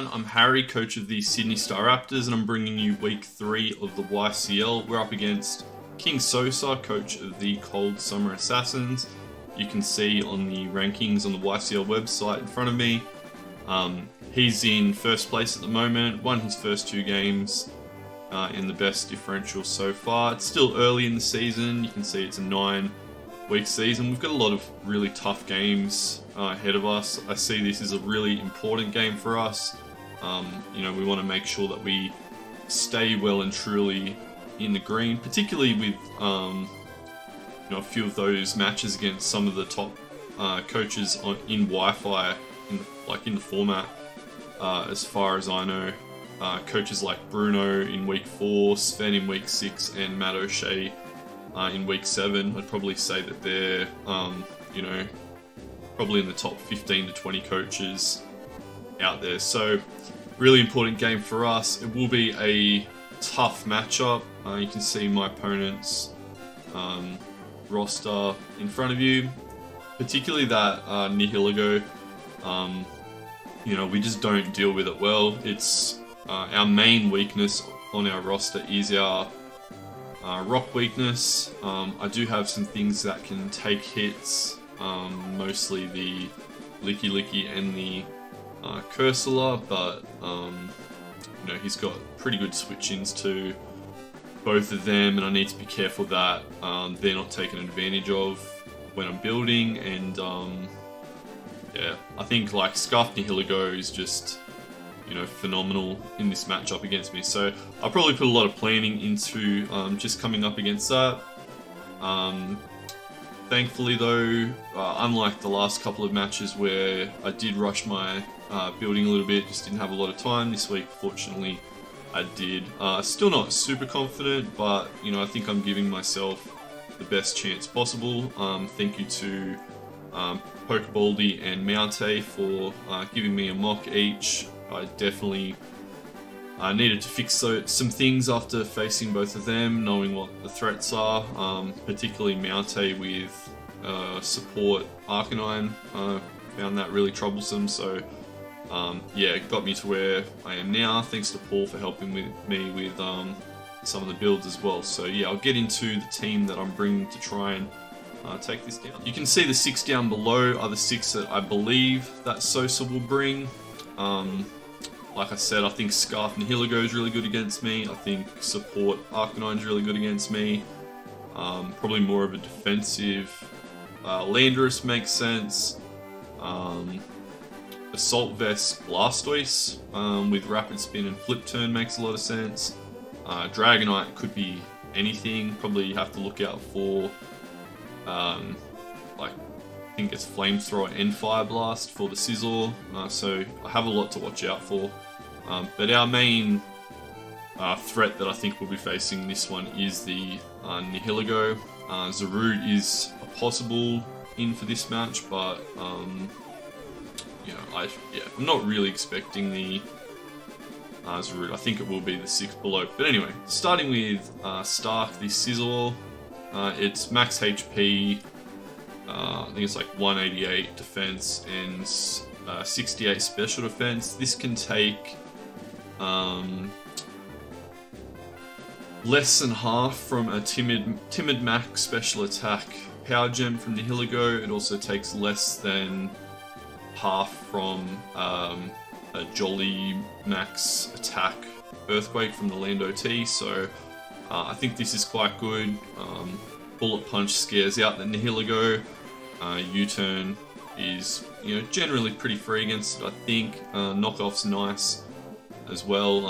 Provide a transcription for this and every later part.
everyone, I'm Harry, coach of the Sydney Star Raptors, and I'm bringing you week 3 of the YCL. We're up against King Sosa, coach of the Cold Summer Assassins. You can see on the rankings on the YCL website in front of me. He's in first place at the moment, won his first 2 games in the best differential so far. It's still early in the season. You can see it's a 9-week season. We've got a lot of really tough games ahead of us. I see this as a really important game for us. We want to make sure that we stay well and truly in the green, particularly with a few of those matches against some of the top coaches in Wi-Fi in the format. As far as I know, coaches like Bruno in week 4, Sven in week 6, and Matt O'Shea in week 7. I'd probably say that they're probably in the top 15 to 20 coaches out there. So really important game for us. It will be a tough matchup. You can see my opponent's roster in front of you, particularly that Nihiligo. We just don't deal with it well. It's our main weakness on our roster is our rock weakness. I do have some things that can take hits, mostly the Licky and the Cursula, but he's got pretty good switch-ins to both of them, and I need to be careful that they're not taken advantage of when I'm building. And I think like Scarf Nihiligo is just phenomenal in this matchup against me. So I'll probably put a lot of planning into just coming up against that. Thankfully though, unlike the last couple of matches where I did rush my building a little bit, just didn't have a lot of time, this week fortunately I did. Still not super confident, but I think I'm giving myself the best chance possible. Thank you to Pokebaldi and Mountay for giving me a mock each. I definitely needed to fix some things after facing both of them, knowing what the threats are, particularly Mountay with support Arcanine. Found that really troublesome, so it got me to where I am now, thanks to Paul for helping me with some of the builds as well. So I'll get into the team that I'm bringing to try and take this down. You can see the 6 down below are the 6 that I believe that Sosa will bring. Like I said, I think Scarf Nihiligo is really good against me. I think support Arcanine is really good against me. Probably more of a defensive Landorus makes sense. Assault Vest Blastoise with Rapid Spin and Flip Turn makes a lot of sense. Dragonite could be anything. Probably have to look out for I think it's Flamethrower and Fire Blast for the Scizor, so I have a lot to watch out for. But our main threat that I think we'll be facing this one is the Nihiligo. Zarude is a possible in for this match, but I'm not really expecting the Zarude. I think it will be the 6 below. But anyway, starting with Stark, the Scizor. It's max HP. I think it's like 188 defense and 68 special defense. This can take less than half from a timid max special attack power gem from the Nihiligo. It also takes less than half from a Jolly max attack earthquake from the Lando T. So I think this is quite good. Bullet Punch scares out the Nihiligo. U-turn is generally pretty free against it, I think. Knockoff's nice as well.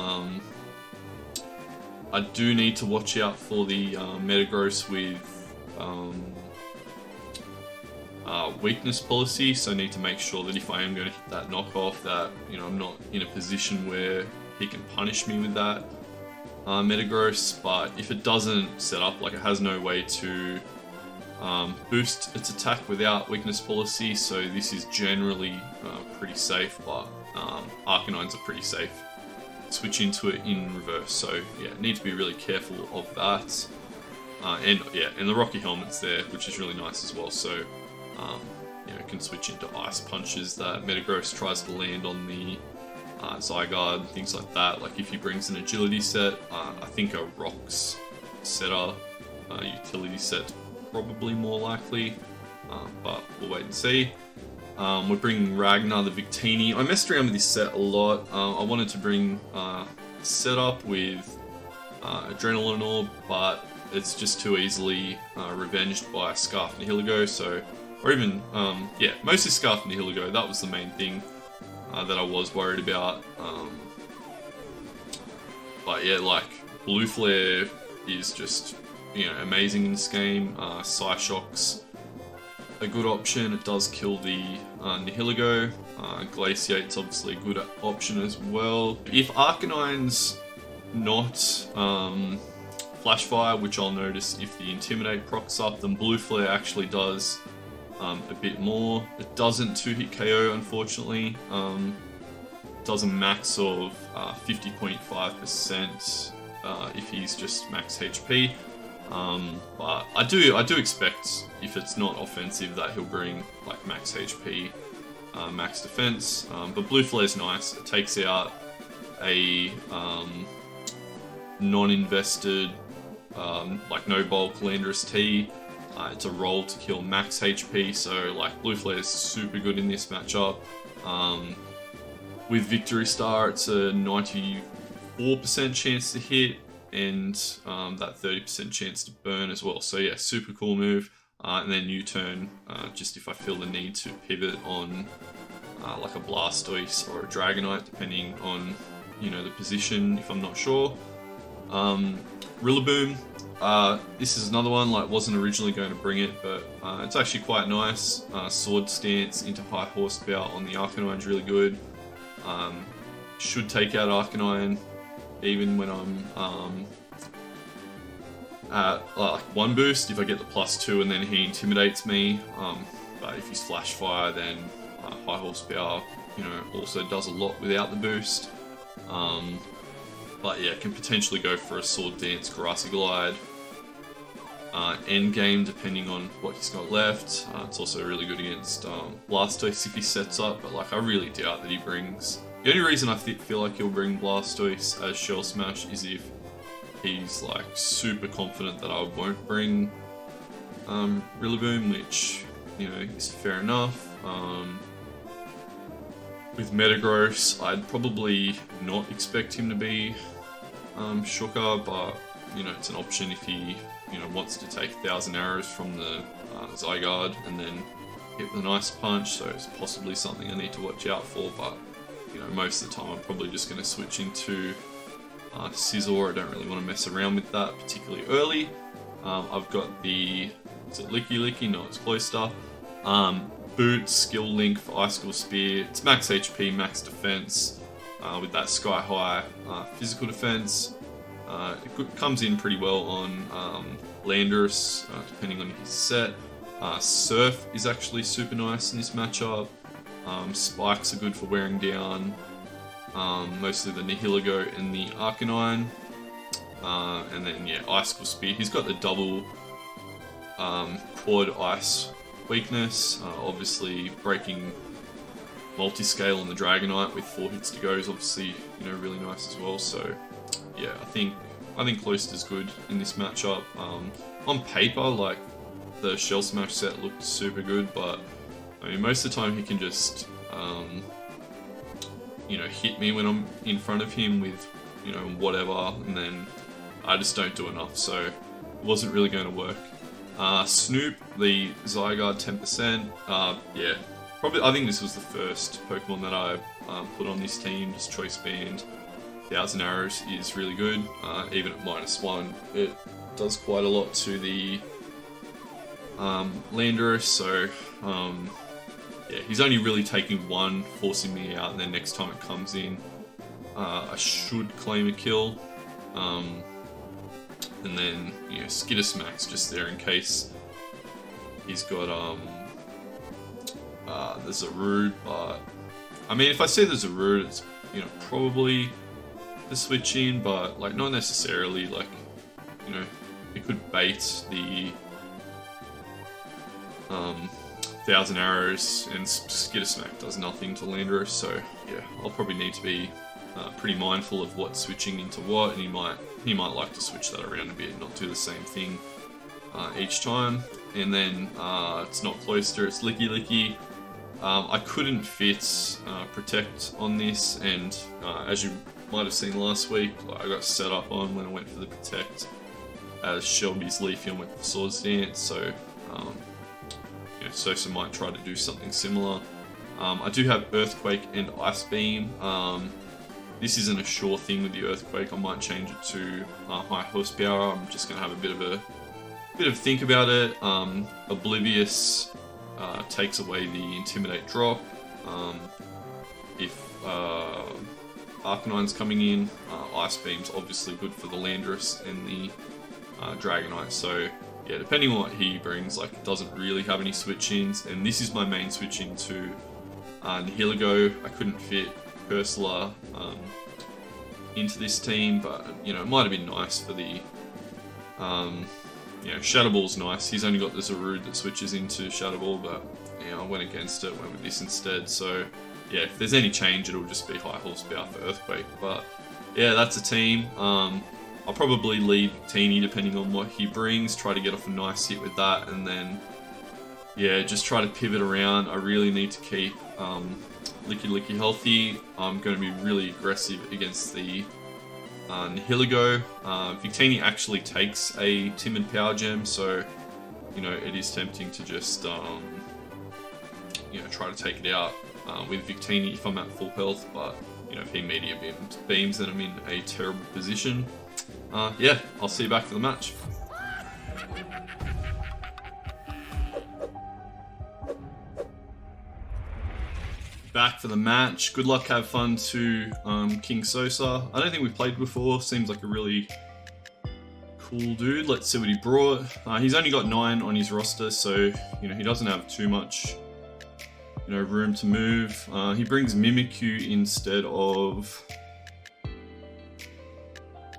I do need to watch out for the Metagross with weakness policy, so I need to make sure that if I am going to hit that knockoff, that I'm not in a position where he can punish me with that Metagross. But if it doesn't set up, like it has no way to boost its attack without weakness policy, so this is generally pretty safe, but Arcanines are pretty safe. Switch into it in reverse, so need to be really careful of that. And the Rocky Helmet's there, which is really nice as well, so can switch into Ice Punches that Metagross tries to land on the Zygarde, things like that. Like if he brings an agility set, I think a rocks setter utility set probably more likely, but we'll wait and see. We're bringing Ragnar the Victini. I messed around with this set a lot. I wanted to bring a setup with Adrenaline Orb, but it's just too easily revenged by Scarf Nihilego, so, or even, yeah, mostly Scarf Nihilego, that was the main thing that I was worried about. But yeah, like, Blue Flare is just, you know, amazing in this game. Psyshock's a good option, it does kill the Nihilego. Glaciate's obviously a good option as well. If Arcanine's not Flash Fire, which I'll notice if the Intimidate procs up, then Blue Flare actually does a bit more. It doesn't 2-hit KO, unfortunately. Does a max of 50.5% if he's just max HP. But I do expect, if it's not offensive, that he'll bring like max HP, max defense. But Blue Flare's nice. It takes out a non-invested, like no bulk Landorus T. It's a roll to kill max HP, so like Blue Flare is super good in this matchup. With Victory Star, it's a 94% chance to hit, and that 30% chance to burn as well. So yeah, super cool move. And then U-turn, just if I feel the need to pivot on like a Blastoise or a Dragonite, depending on, you know, the position, if I'm not sure. Rillaboom, this is another one, like wasn't originally going to bring it, but it's actually quite nice. Sword stance into high horsepower on the Arcanine is really good. Should take out Arcanine even when I'm at like 1 boost, if I get the +2 and then he intimidates me. But if he's Flash Fire, then high horsepower, you know, also does a lot without the boost. But yeah, can potentially go for a Sword Dance, Grassy Glide, end game depending on what he's got left. It's also really good against Blastoise if he sets up, but like I really doubt that he brings. The only reason I feel like he'll bring Blastoise as Shell Smash is if he's like super confident that I won't bring Rillaboom, which, you know, is fair enough. With Metagross, I'd probably not expect him to be Shooker, but you know, it's an option if he, you know, wants to take 1,000 arrows from the Zygarde and then hit with an Ice Punch, so it's possibly something I need to watch out for. But you know, most of the time I'm probably just going to switch into Scizor. I don't really want to mess around with that particularly early. I've got the, is it Licky Licky? No, it's Cloyster. Boots, Skill Link for Icicle Spear. It's max HP, max defense, with that sky high physical defense. It comes in pretty well on Landorus, depending on his set. Surf is actually super nice in this matchup. Spikes are good for wearing down mostly the Nihilego and the Arcanine. And then yeah, Icicle Spear. He's got the double quad ice weakness. Obviously breaking multi-scale on the Dragonite with 4 hits to go is obviously, you know, really nice as well. So yeah, I think Cloyster's good in this matchup. On paper, like the Shell Smash set looked super good, but I mean most of the time he can just you know, hit me when I'm in front of him with, you know, whatever, and then I just don't do enough, so it wasn't really going to work. Snoop, the Zygarde 10%, yeah, probably, I think this was the first Pokemon that I put on this team, just Choice Band. 1,000 arrows is really good, even at -1, it does quite a lot to the Landorus, so yeah, he's only really taking 1, forcing me out, and then next time it comes in, I should claim a kill. And then, you know, Skittersmack's just there in case he's got the Zarude, but I mean, if I see the Zarude, it's, you know, probably the switch in, but like not necessarily. Like, you know, it could bait the 1,000 arrows and Skitter Smack does nothing to Landorus, so yeah, I'll probably need to be pretty mindful of what's switching into what, and he might like to switch that around a bit, not do the same thing each time. And then it's not Cloister, it's Licky Licky. I couldn't fit Protect on this, and as you might have seen last week, I got set up on when I went for the Protect as Shelby's Leafeon with the Swords Dance, so Sosa might try to do something similar. I do have Earthquake and Ice Beam. This isn't a sure thing with the Earthquake. I might change it to high horsepower. I'm just going to have a bit of think about it. Oblivious takes away the Intimidate drop. If Arcanine's coming in, Ice Beam's obviously good for the Landorus and the Dragonite. So yeah, depending on what he brings, like, it doesn't really have any switch-ins, and this is my main switch-in to Nihilego. I couldn't fit Cursula into this team, but it might have been nice for the Shadow Ball's nice. He's only got the Zarude that switches into Shadow Ball, but I went against it, went with this instead. So yeah, if there's any change, it'll just be high horsepower for Earthquake. But yeah, that's a team. I'll probably lead Teeny depending on what he brings, try to get off a nice hit with that, and then yeah, just try to pivot around. I really need to keep Licky Licky healthy. I'm going to be really aggressive against the Nihilego. Victini actually takes a Timid Power Gem, so it is tempting to just try to take it out with Victini if I'm at full health, but if he media beams, then I'm in a terrible position. Yeah, I'll see you back for the match. Back for the match. Good luck, have fun to King Sosa. I don't think we've played before. Seems like a really cool dude. Let's see what he brought. He's only got 9 on his roster, so he doesn't have too much room to move. He brings Mimikyu instead of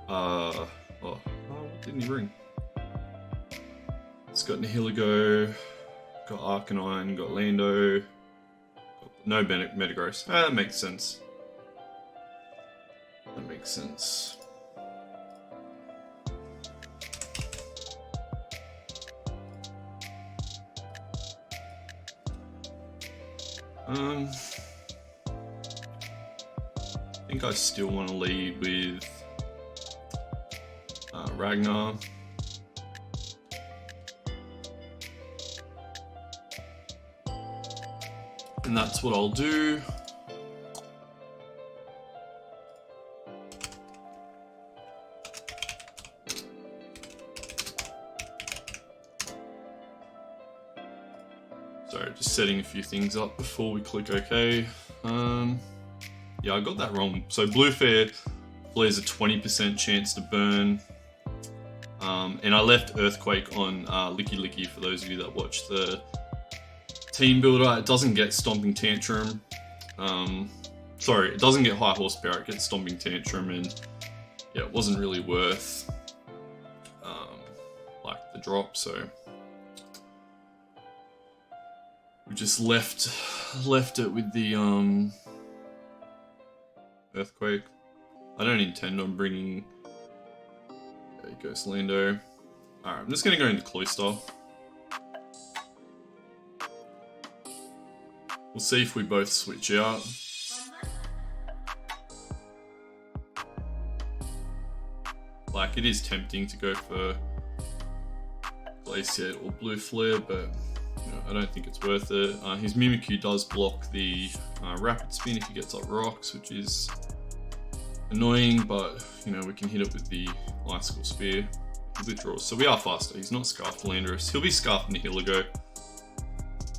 what didn't he bring? It's got Nihilego, got Arcanine, got Lando, no Metagross. That makes sense. That makes sense. I think I still want to lead with Ragnar. And that's what I'll do. Sorry, just setting a few things up before we click OK. Yeah, I got that wrong. So Blue Flare has a 20% chance to burn. And I left Earthquake on Licky Licky for those of you that watch the Team Builder. It doesn't get Stomping Tantrum. Sorry, it doesn't get High Horsepower, it gets Stomping Tantrum, and yeah, it wasn't really worth like the drop, so we just left it with the Earthquake. I don't intend on bringing Ghost Lando. Alright, I'm just going to go into Cloister. We'll see if we both switch out. Like, it is tempting to go for Glacier or Blue Flare, but I don't think it's worth it. His Mimikyu does block the Rapid Spin if he gets up rocks, which is annoying, but we can hit it with the Icicle Spear. He withdraws, so we are faster. He's not Scarfed Landorus. He'll be Scarfed Nihilego.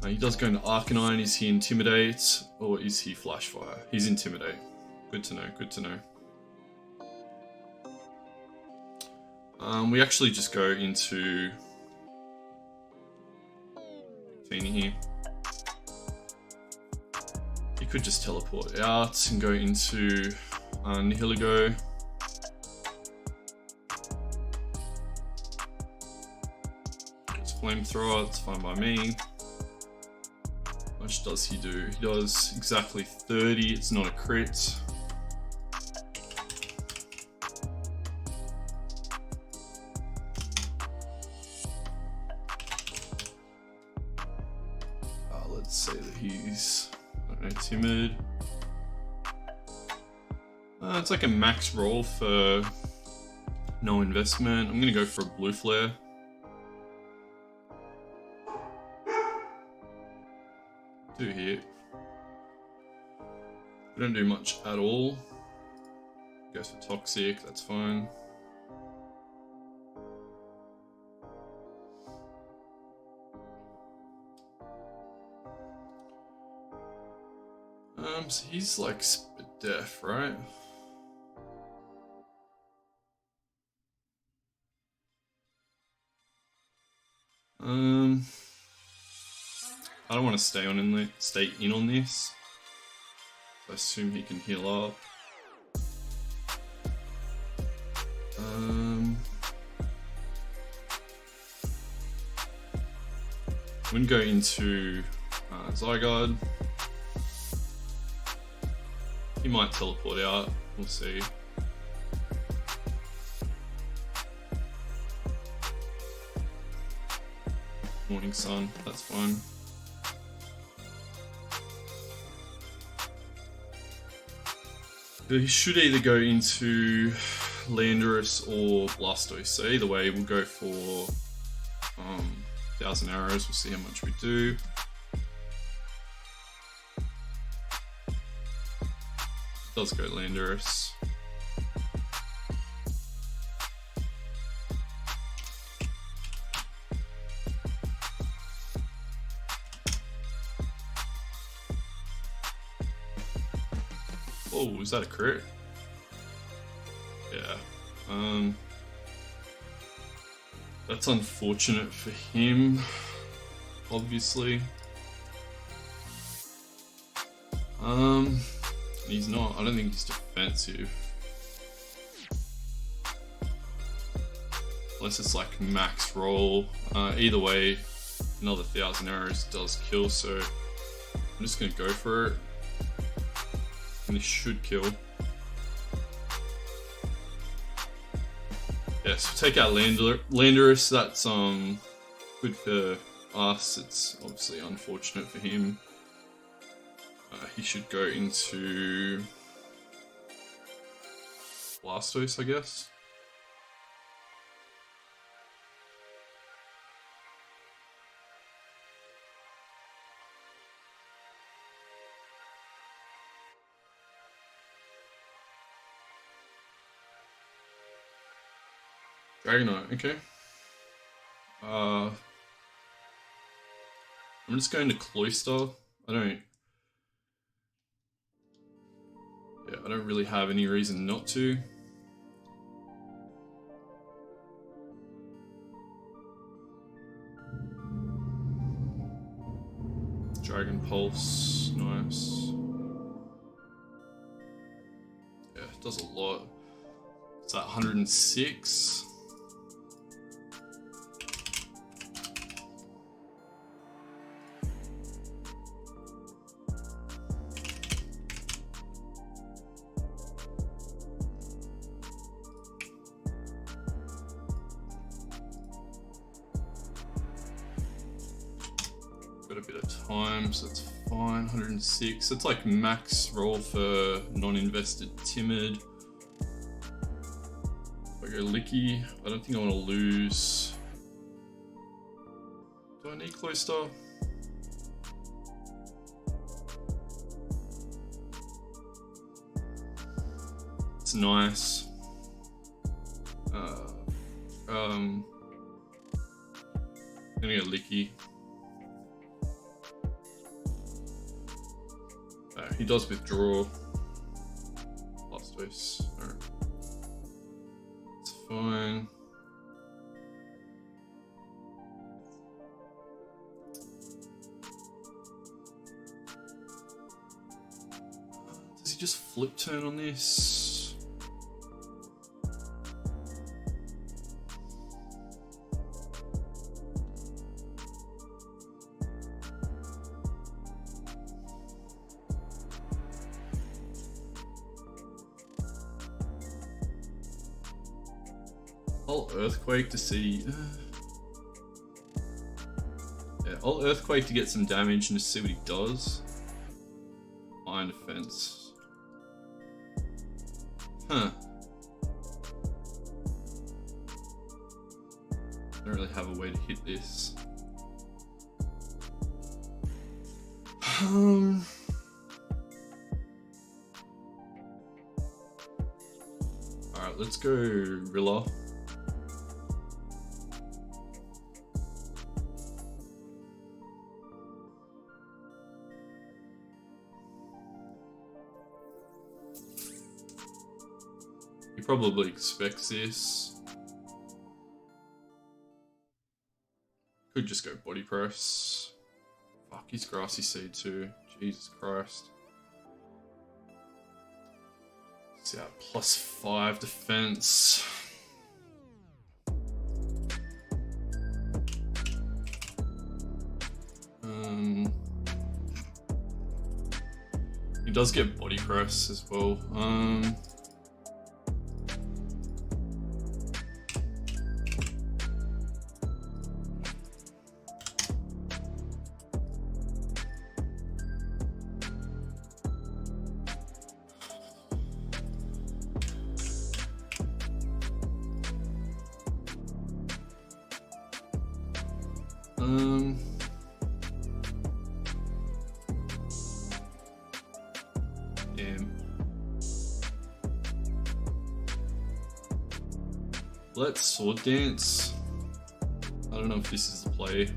He does go into Arcanine. Is he Intimidate or is he Flash Fire? He's Intimidate. Good to know, good to know. We actually just go into Tina here. He could just teleport out and go into Nihilego. It's Flamethrower, it's fine by me. much does he do? He does exactly 30. It's not a crit. Let's say that he's, I don't know, timid. It's like a max roll for no investment. I'm gonna go for a blue flare. Do here. We don't do much at all. Goes for toxic, that's fine. So he's like spit deaf, right? I don't want to stay in on this. I assume he can heal up. I'm gonna go into Zygarde. He might teleport out, we'll see. Morning Sun, that's fine. He should either go into Landorus or Blastoise, so either way we'll go for 1,000 arrows, we'll see how much we do. Does go Landorus. Oh, is that a crit? Yeah. That's unfortunate for him, obviously. He's not, I don't think he's defensive. Unless it's like max roll. Either way, another 1,000 arrows does kill, so I'm just gonna go for it. And this should kill. Yeah, so take out Landorus, that's good for us, it's obviously unfortunate for him. He should go into Blastoise, I guess. Dragonite, okay. I'm just going to Cloyster. I don't really have any reason not to. Dragon Pulse, nice. Yeah, it does a lot. It's at 106. Got a bit of time, so that's fine. 106. It's like max roll for non-invested timid. If I go Licky, I don't think I want to lose. Do I need Cloyster? It's nice. I'm gonna go Licky. He does withdraw. Blastoise. Alright. It's fine. Does he just flip turn on this? I'll Earthquake to see. Yeah, I'll Earthquake to get some damage and just see what he does. Iron Defense. Huh. I don't really have a way to hit this. Alright, let's go Rilla. He probably expects this. Could just go Body Press. Fuck, he's Grassy Seed too. Jesus Christ. See that +5 defense. He does get Body Press as well. Damn. Let's Sword Dance. I don't know if this is the play.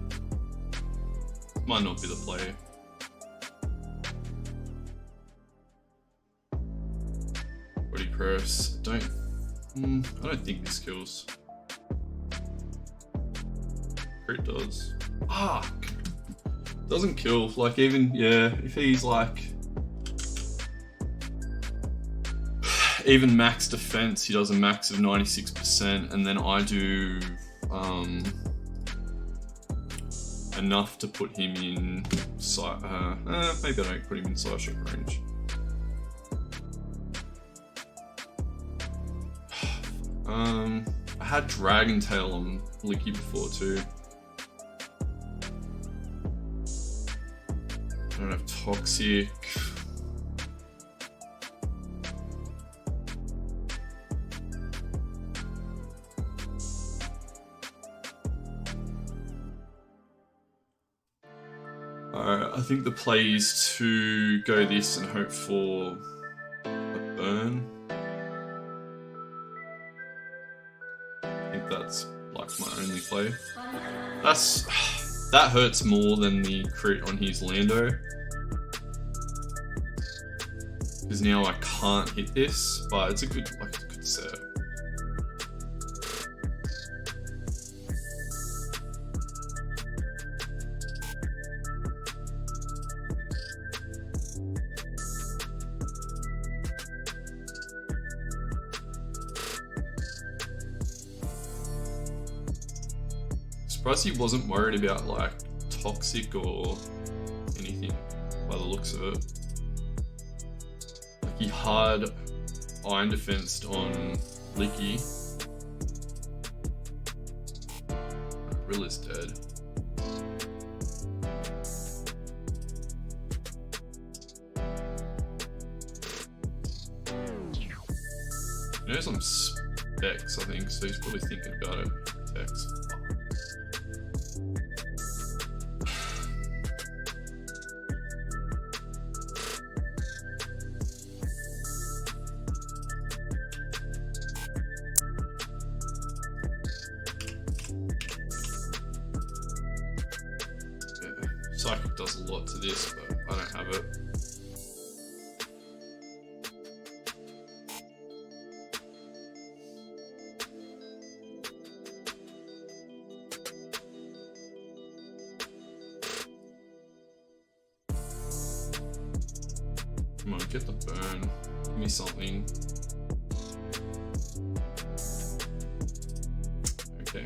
Might not be the play. Body Press. I don't think this kills. Crit does. Ah! Doesn't kill. Like, even, yeah, if he's like. Even max defense, he does a max of 96%, and then I do enough to put him in maybe I don't put him in side shot range. I had Dragon Tail on Licky before too. I don't have Toxic. I think the play is to go this and hope for a burn. I think that's like my only play. That hurts more than the crit on his Lando. Because now I can't hit this, but it's a good set. Surprised he wasn't worried about like Toxic or anything by the looks of it. Like he hard Iron Defensed on Licky. Rilla's dead. He knows I'm Specs, I think, so he's probably thinking about it. Specs. Psychic does a lot to this, but I don't have it. Come on, get the burn. Give me something. Okay.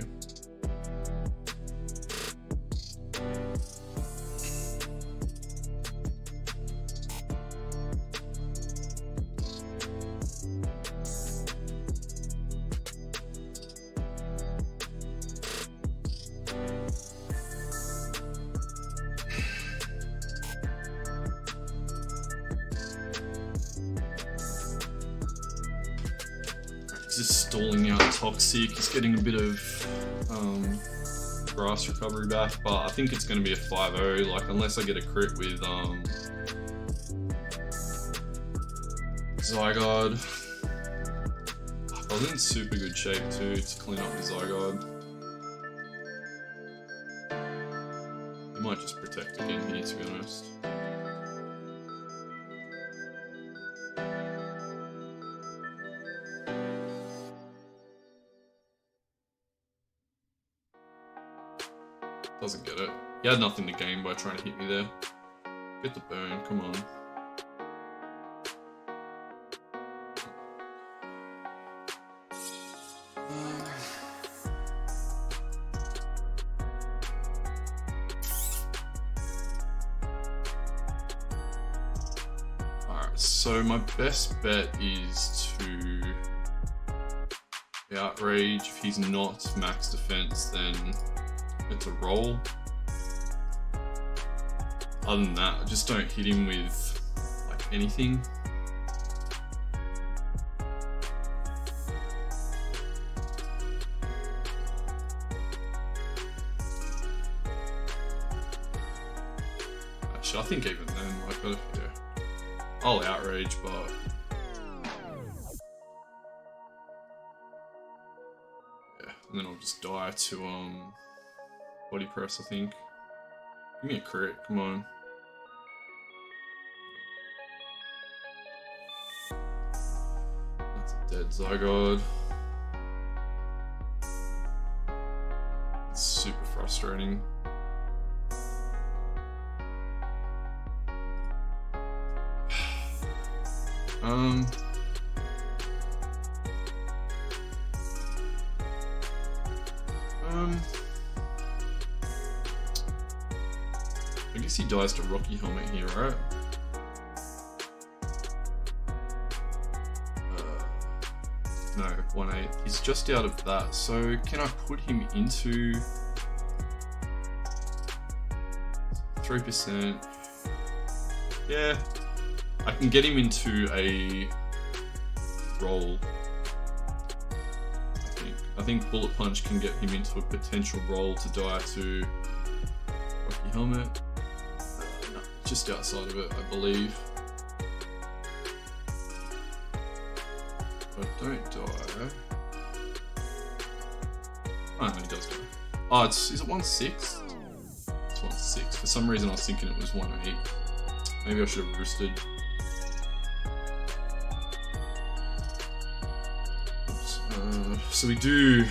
just stalling out Toxic. He's getting a bit of grass recovery back, but I think it's going to be a 5-0, like unless I get a crit with Zygarde. I was in super good shape too to clean up the Zygarde. He might just protect again here, to be honest. Doesn't get it. He had nothing to gain by trying to hit me there. Get the burn, come on. Alright, so my best bet is to outrage. If he's not max defense, then it's a roll. Other than that, I just don't hit him with like anything. Actually, I think even then, like, yeah, I'll outrage, but yeah, and then I'll just die to body press, I think. Give me a crit, come on. That's a dead Zygarde. It's super frustrating. I guess he dies to Rocky Helmet here, right? No, 1/8. He's just out of that. So can I put him into 3%? Yeah, I can get him into a roll. I think Bullet Punch can get him into a potential roll to die to Rocky Helmet. No, just outside of it, I believe. But don't die. Oh no, he does die. Oh, is it 1/6? It's 1/6. For some reason I was thinking it was 1/8. Maybe I should have roosted. So we do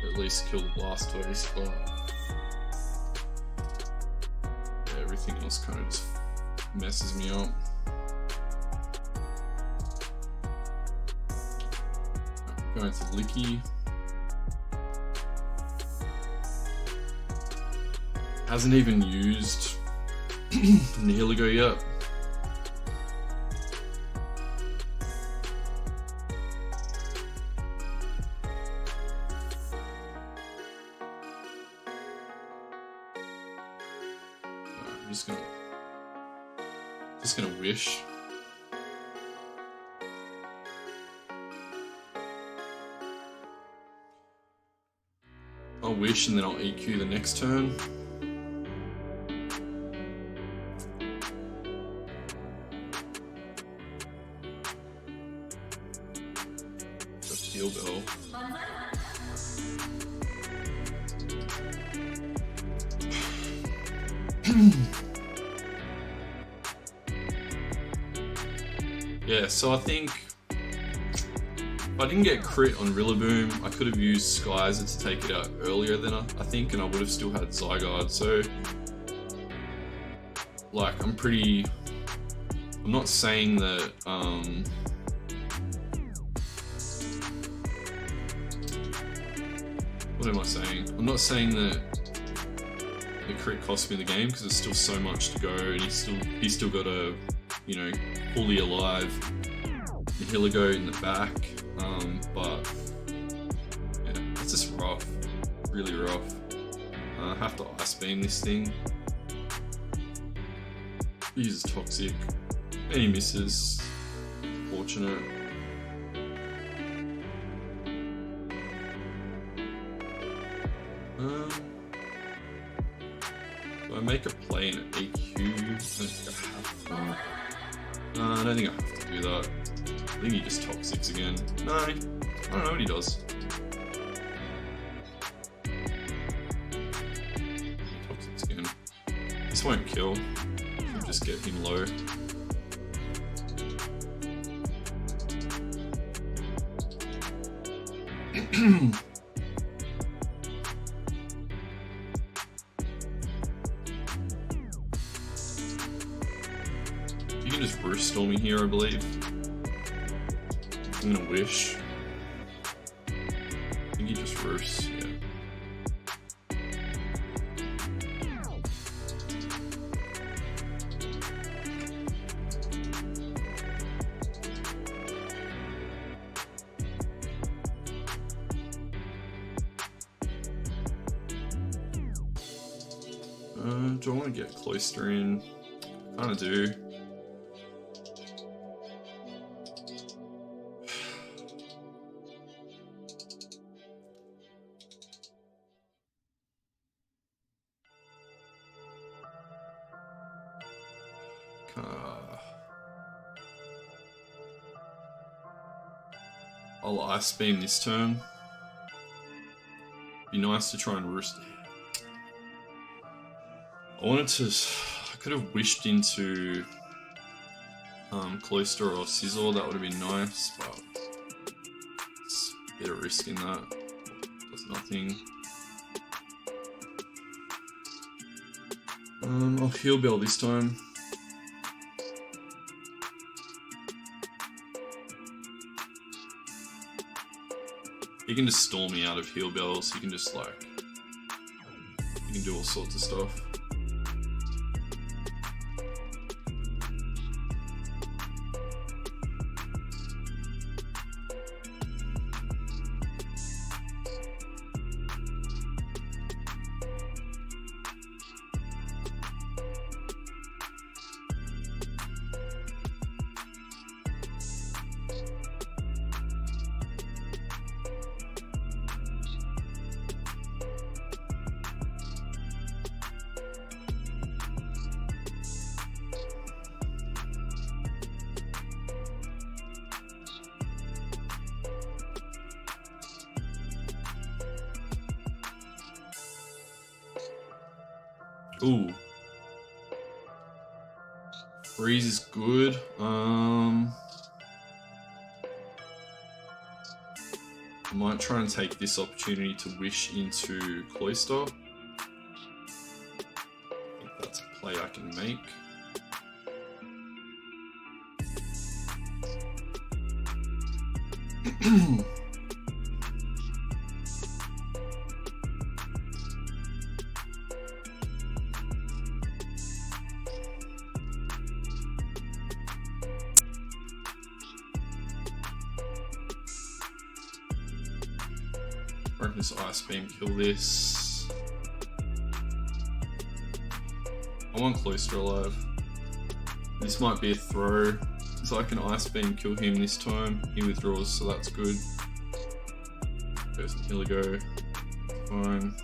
at least kill the Blastoise, but yeah, everything else kind of just messes me up. Going to Licky. Hasn't even used Nihilego yet. I'm just gonna wish. I'll wish and then I'll EQ the next turn. The Heal Bell. Yeah, so I think if I didn't get crit on Rillaboom, I could have used Skyzer to take it out earlier than I think, and I would have still had Zygarde. So, like, I'm not saying that, what am I saying? I'm not saying that the crit cost me the game, because there's still so much to go, and he's still got a, you know, fully alive Nihilego in the back, but yeah, it's just rough, really rough. I have to Ice Beam this thing. He uses Toxic, and he misses. Fortunate. I make a play in an EQ, I don't think I have to. No, I don't think I have to do that. I think he just toxics again. No, I don't know what he does. He toxics again. This won't kill. We'll just get him low. You can just roost storming here, I believe. I'm gonna wish. I think he just roosts, yeah. Do I want to get Cloister in? I kind of do. I'll Ice Beam this turn. Be nice to try and roost. I could have wished into Cloister or Sizzle, that would have been nice, but it's a bit of risk in that. Does nothing. I'll Heal Bell this time. You can just storm me out of Heal Bells, you can just like, you can do all sorts of stuff. Ooh. Freeze is good. I might try and take this opportunity to wish into Cloister. I think that's a play I can make. I reckon this Ice Beam kill this. I want Cloister alive. This might be a throw. So I can Ice Beam kill him this time. He withdraws, so that's good. Goes to Illigo. Fine.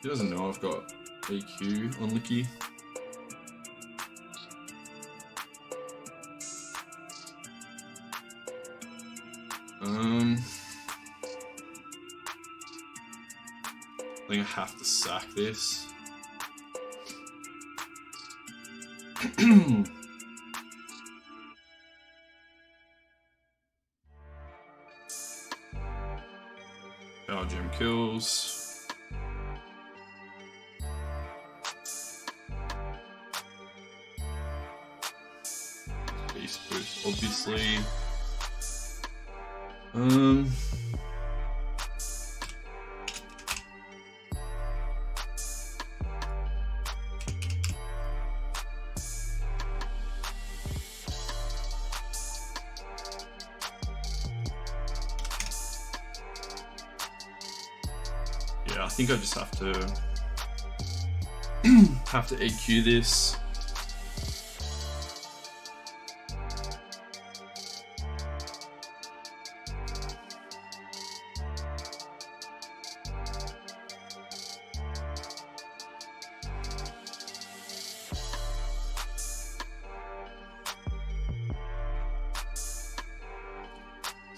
He doesn't know I've got EQ on Licky. I think I have to sack this. Power Gem kills. Beast boost, obviously. Yeah, I think I just have to EQ this.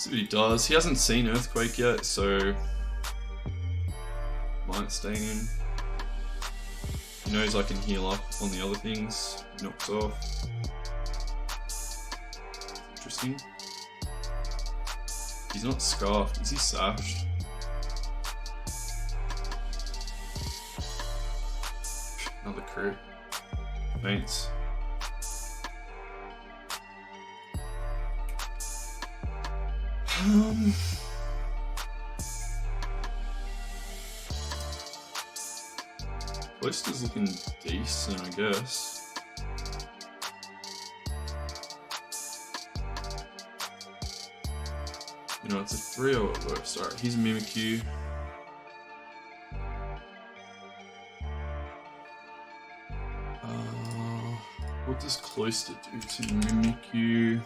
See what he does. He hasn't seen Earthquake yet, so might stay in. He knows I can heal up on the other things. Knocks off. Interesting. He's not scarfed. Is he sashed? Another crit. Faints. Blister's looking decent, I guess. You know, it's a 3-0 at worst. Alright, he's a Mimikyu. What does Cloister do to Mimikyu?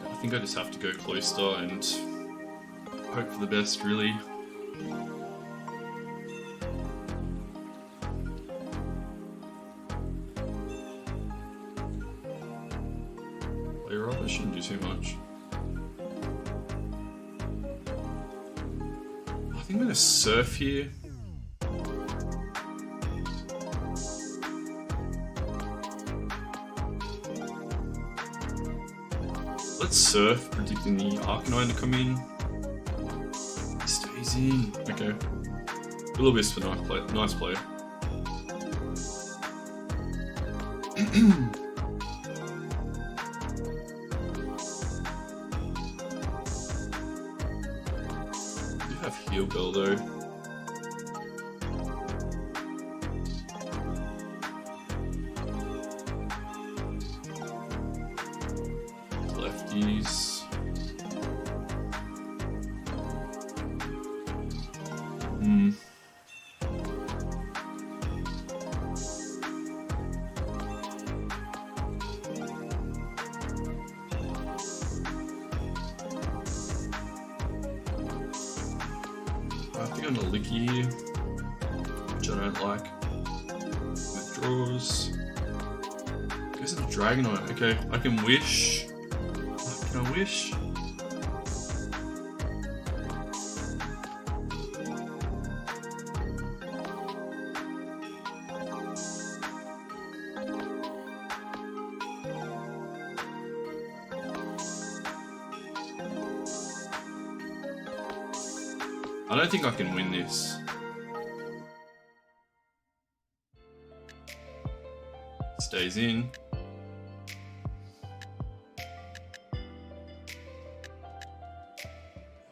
I think I just have to go Cloister and hope for the best, really. I shouldn't do too much. I think I'm gonna surf here. Let's surf, predicting the Arcanine to come in. He stays in. Okay. Will-O-Wisp for nice play. Heal Bell though. Lefties. I think I'm gonna Licky here, which I don't like. Withdraws. Goes to the Dragonite. Okay, I can wish. Can I wish? I don't think I can win this. Stays in.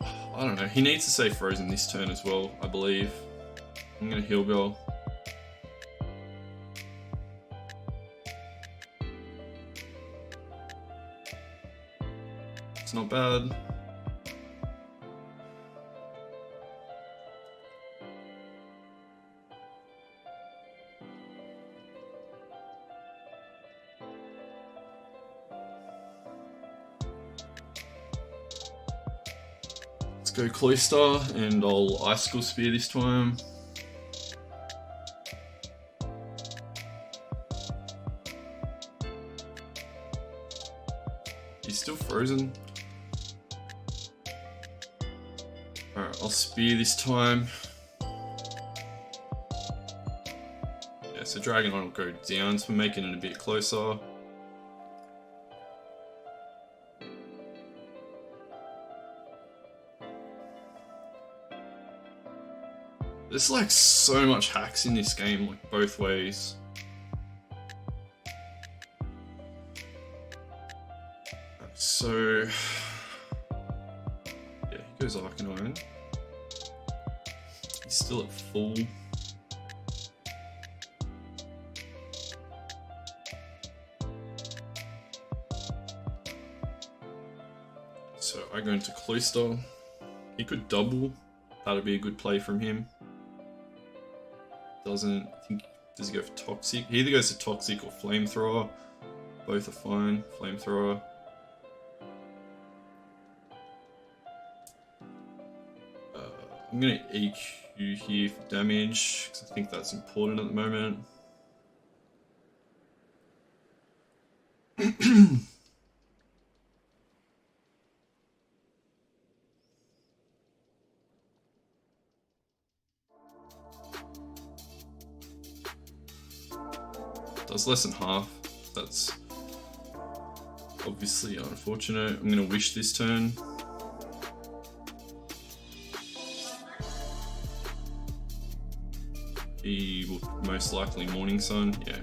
I don't know. He needs to stay frozen this turn as well, I believe. I'm gonna Heal Bell. It's not bad. Let's go Cloister, and I'll Icicle Spear this time. He's still frozen. Alright, I'll Spear this time. Yeah, so Dragonite will go down, so we're making it a bit closer. There's like so much hacks in this game, like both ways. So, yeah, he goes Arcanine. He's still at full. So I go into Cloister. He could double. That'd be a good play from him. Doesn't, I think, does he go for Toxic? He either goes to Toxic or Flamethrower. Both are fine. Flamethrower. I'm going to EQ here for damage, because I think that's important at the moment. Does less than half. That's obviously unfortunate. I'm going to wish this turn. He will most likely Morning Sun, yeah.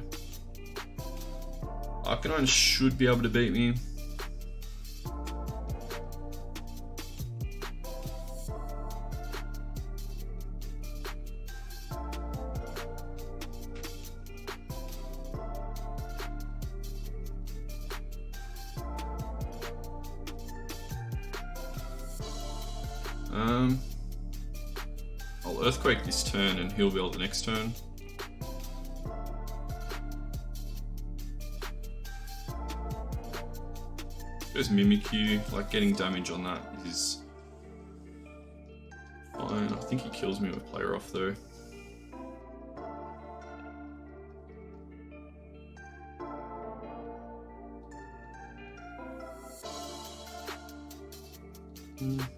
Arcanine should be able to beat me. I'll Earthquake this turn and he'll build the next turn. Goes Mimikyu, like getting damage on that is fine. I think he kills me with Player Off though.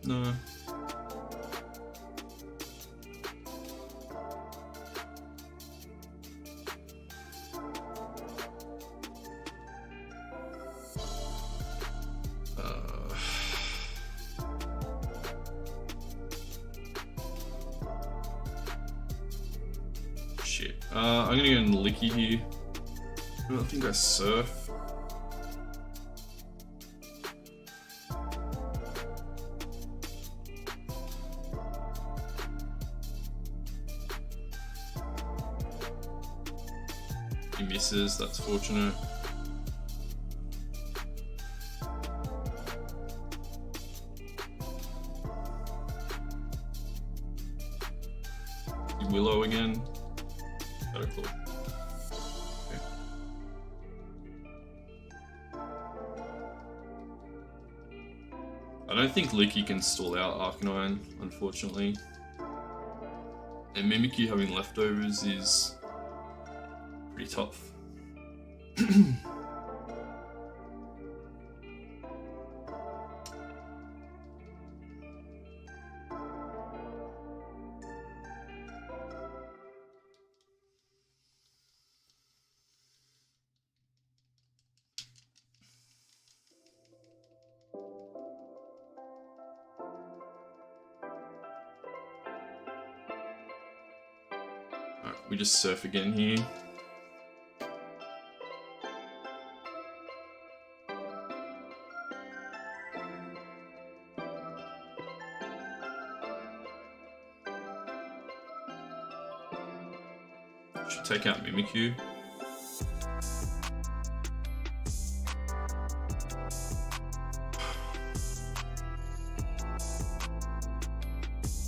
No. Shit. I'm gonna go in Licky here. I think I Surf. He misses, that's fortunate. Willow again. Got a clue. Okay. I don't think Licky can stall out Arcanine, unfortunately. And Mimikyu having leftovers is pretty tough. Alright, we just Surf again here. Should take out Mimikyu.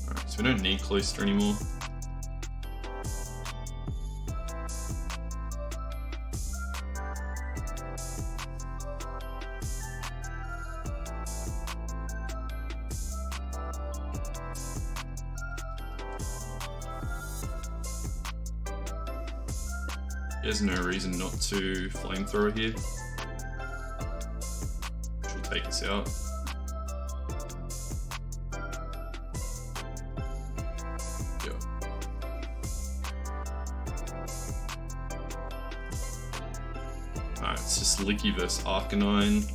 Alright, so we don't need Cloister anymore. There's no reason not to Flamethrower here. Which will take us out. Yeah. Alright, it's just Licky versus Arcanine.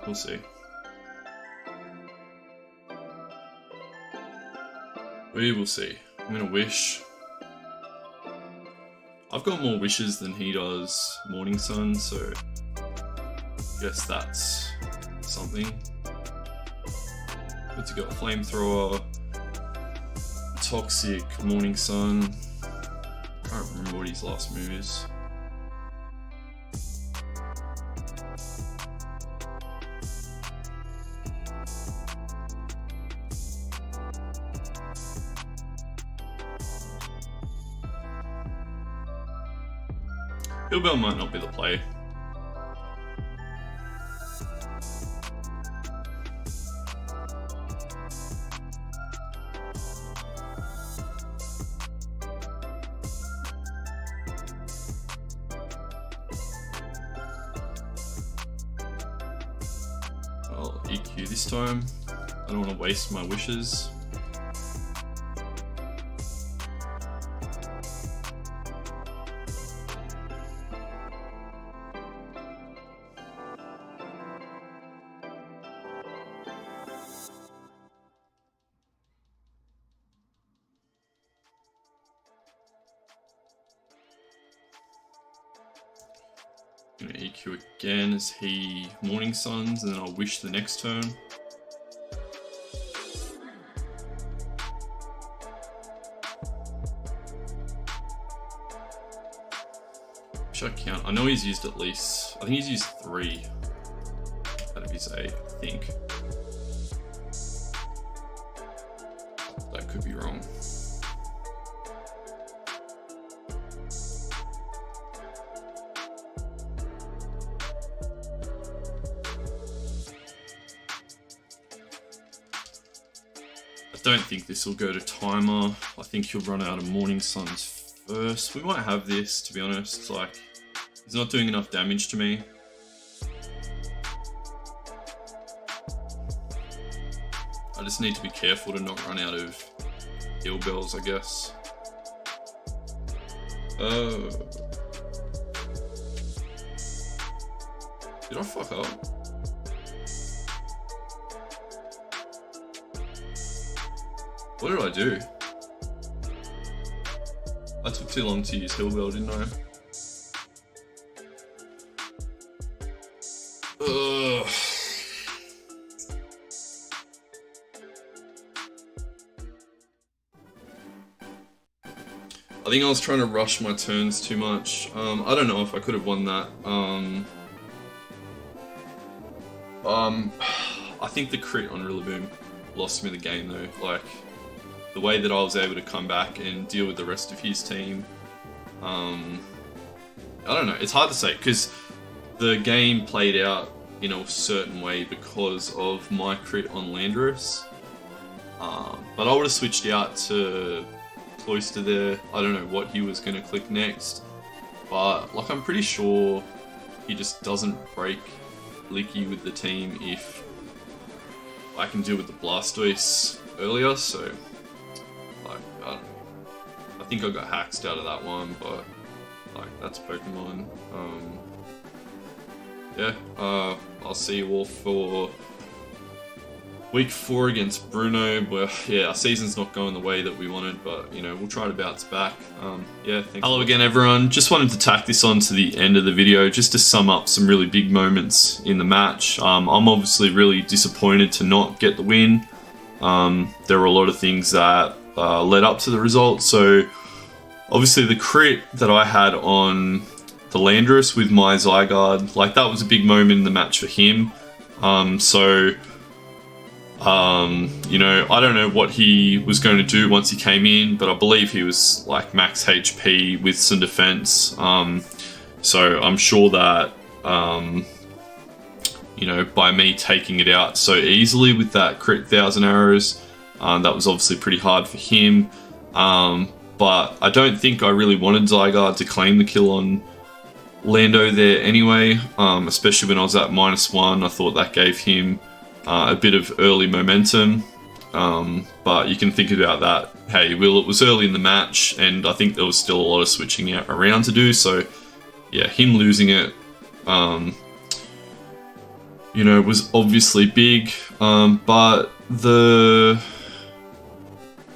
We'll see. We will see. I'm gonna wish. I've got more wishes than he does, Morning Sun, so I guess that's something. Good to go. Flamethrower, Toxic, Morning Sun. I can't remember what his last move is. Hillbell might not be the play. I'll EQ this time. I don't want to waste my wishes. I'm gonna EQ again as he Morning Suns, and then I'll wish the next turn. Should I count? I know he's used at least, I think he's used 3 out of his 8, I think. That could be wrong. I don't think this will go to timer. I think he'll run out of Morning Suns first. We might have this, to be honest. Like, he's not doing enough damage to me. I just need to be careful to not run out of heal bells, I guess. Did I fuck up? What did I do? I took too long to use heal bell, didn't I? Ugh. I think I was trying to rush my turns too much. I don't know if I could have won that. I think the crit on Rillaboom lost me the game though. Like, the way that I was able to come back and deal with the rest of his team. I don't know, it's hard to say because the game played out in a certain way because of my crit on Landorus. But I would have switched out to Cloyster there. I don't know what he was going to click next, but like I'm pretty sure he just doesn't break Licky with the team if I can deal with the Blastoise earlier, so like I don't know. I think I got hacked out of that one, but like that's Pokemon. Yeah, I'll see you all for week 4 against Bruno. Well, yeah, our season's not going the way that we wanted, but you know, we'll try to bounce back. Yeah, thanks. Hello again, everyone. Just wanted to tack this on to the end of the video just to sum up some really big moments in the match. I'm obviously really disappointed to not get the win. There were a lot of things that led up to the result. So obviously the crit that I had on the Landorus with my Zygarde, like that was a big moment in the match for him. You know, I don't know what he was going to do once he came in, but I believe he was like max HP with some defense. So I'm sure that, you know, by me taking it out so easily with that crit 1000 arrows, that was obviously pretty hard for him. But I don't think I really wanted Zygarde to claim the kill on Lando there anyway, especially when I was at -1. I thought that gave him a bit of early momentum, but you can think about that. Hey, well, it was early in the match, and I think there was still a lot of switching out around to do. So, yeah, him losing it, you know, was obviously big. But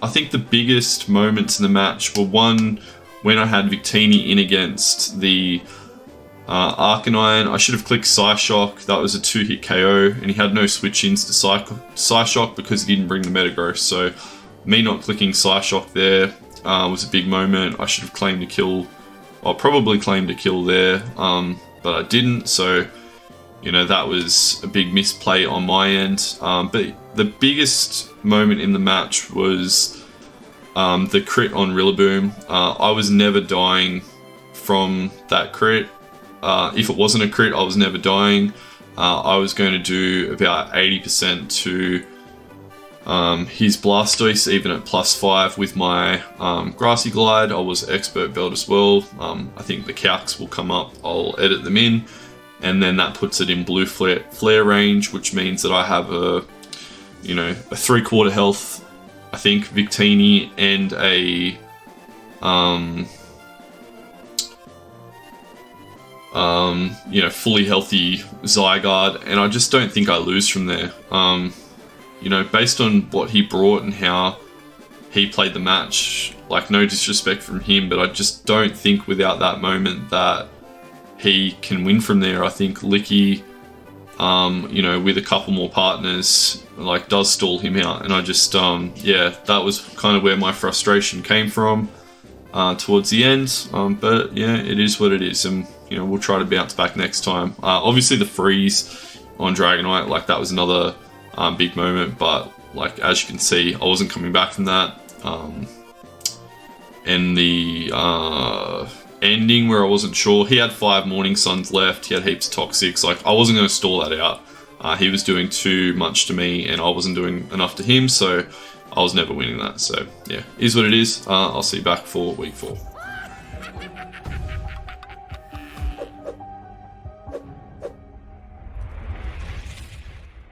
I think the biggest moments in the match were one when I had Victini in against the Arcanine. I should have clicked Psyshock. That was a 2-hit KO, and he had no switch-ins to Psyshock because he didn't bring the Metagross. So me not clicking Psyshock there was a big moment. I should have claimed a kill, or probably claimed a kill there, but I didn't. So, you know, that was a big misplay on my end. But the biggest moment in the match was the crit on Rillaboom. I was never dying from that crit. If it wasn't a crit, I was never dying. I was going to do about 80% to his Blastoise, even at +5 with my Grassy Glide. I was Expert Belt as well. I think the calcs will come up. I'll edit them in. and then that puts it in blue flare range, which means that I have a 3/4 health, I think, Victini and a fully healthy Zygarde, and I just don't think I lose from there. Based on what he brought and how he played the match, like, no disrespect from him, but I just don't think without that moment that he can win from there. I think Licky, with a couple more partners, like, does stall him out, and I just, that was kind of where my frustration came from towards the end. But yeah, it is what it is, and we'll try to bounce back next time. Obviously the freeze on Dragonite, like, that was another big moment, but like, as you can see, I wasn't coming back from that. And the ending where I wasn't sure, he had 5 Morning Suns left, he had heaps of Toxics, like, I wasn't going to stall that out. He was doing too much to me and I wasn't doing enough to him, so I was never winning that. So yeah, is what it is. I'll see you back for week 4.